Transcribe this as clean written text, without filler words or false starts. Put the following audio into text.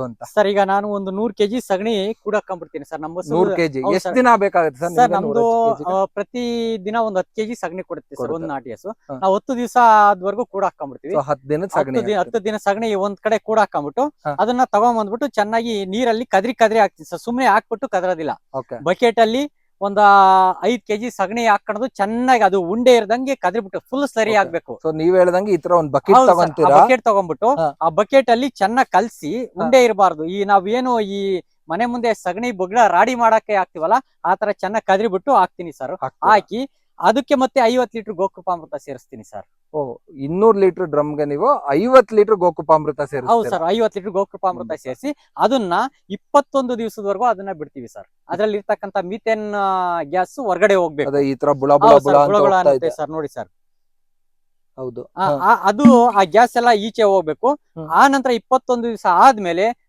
ಅಂತ ಸರ್ ಈಗ ನಾನು ಒಂದು 100 kg ಸಗಣಿ ಕೂಡ ಹಾಕೊಂಡ್ಬಿಡ್ತೀನಿ ಸರ್. ನಮ್ಮ 100 kg ಎಷ್ಟು ದಿನ ಬೇಕಾಗುತ್ತೆ ಸರ್? ಸರ್ ನಮ್ದು ಪ್ರತಿ ದಿನ ಒಂದು 10 kg ಸಗಣಿ ಕೊಡುತ್ತೆ ಸರ್ ಒಂದು ನಾಟಿ ಹಸು. ನಾವು 10 ದಿವಸ ಆದ್ವರೆಗೂ ಕೂಡ ಹಾಕೊಂಡ್ಬಿಡ್ತೀವಿ. 10 ದಿನದ ಸಗಣಿ 10 ದಿನ ಸಗಣಿ ಒಂದ್ ಕಡೆ ಕೂಡ ಹಾಕೊಂಡ್ಬಿಟ್ಟು ಅದನ್ನ ತಗೊಂಡ್ಬಂದ್ಬಿಟ್ಟು ಚೆನ್ನಾಗಿ ನೀರಲ್ಲಿ ಕದ್ರಿ ಹಾಕ್ತೀನಿ ಸರ್. ಸುಮ್ನೆ ಹಾಕ್ಬಿಟ್ಟು ಕದರೋದಿಲ್ಲ. ಬಕೆಟ್ ಅಲ್ಲಿ ಒಂದ್ 5 kg ಸಗಣಿ ಹಾಕೊಂಡು ಚೆನ್ನಾಗಿ ಅದು ಉಂಡೆ ಇರದಂಗೆ ಕದ್ರಿಬಿಟ್ಟು ಫುಲ್ ಸರಿ ಆಗ್ಬೇಕು. ನೀವ್ ಹೇಳ್ದಂಗೆ ಈ ತರ ಒಂದ್ ಬಕೆಟ್ ತಗೊಂತೀರಾ? ಬಕೆಟ್ ತಗೊಂಡ್ಬಿಟ್ಟು ಆ ಬಕೆಟ್ ಅಲ್ಲಿ ಚೆನ್ನಾಗಿ ಕಲ್ಸಿ ಉಂಡೆ ಇರಬಾರ್ದು. ಈ ನಾವೇನು ಈ ಮನೆ ಮುಂದೆ ಸಗಣಿ ಬೊಗ್ಳ ರಾಡಿ ಮಾಡಕ್ಕೆ ಹಾಕ್ತಿವಲ್ಲ ಆ ತರ ಚೆನ್ನಾಗಿ ಕದ್ರಿಬಿಟ್ಟು ಹಾಕ್ತೀನಿ ಸರ್. ಹಾಕಿ ಅದಕ್ಕೆ ಮತ್ತೆ 50 ಲೀಟರ್ ಗೋಕೃಪಾಮೃತ ಸೇರಿಸ್ತೀನಿ ಸರ್. 200 ಲೀಟರ್ ಡ್ರಮ್ಗೆ ನೀವು 50 ಲೀಟರ್ ಗೋಕೃಪಾಮೃತ ಸೇರಿಸ್ತೀರಾ? ಹೌದು ಸರ್, 50 ಲೀಟರ್ ಗೋಕೃಪಾಮೃತ ಸೇರಿಸಿ ಅದನ್ನ 21 ದಿವಸದವರೆಗೂ ಅದನ್ನ ಬಿಡ್ತೀವಿ ಸರ್. ಅದ್ರಲ್ಲಿ ಇರ್ತಕ್ಕಂತ ಮೀಥೇನ್ ಗ್ಯಾಸ್ ಹೊರಗಡೆ ಹೋಗ್ಬೇಕು. ಈ ತರ ಬುಳ ಬುಳ ಬುಳ ಅಂತ ಸರ್ ನೋಡಿ ಸರ್. ಹೌದು, ಅದು ಆ ಗ್ಯಾಸ್ ಎಲ್ಲ ಈಚೆ ಹೋಗ್ಬೇಕು. ಆ ನಂತರ 21 ದಿವಸ ಆದ್ಮೇಲೆ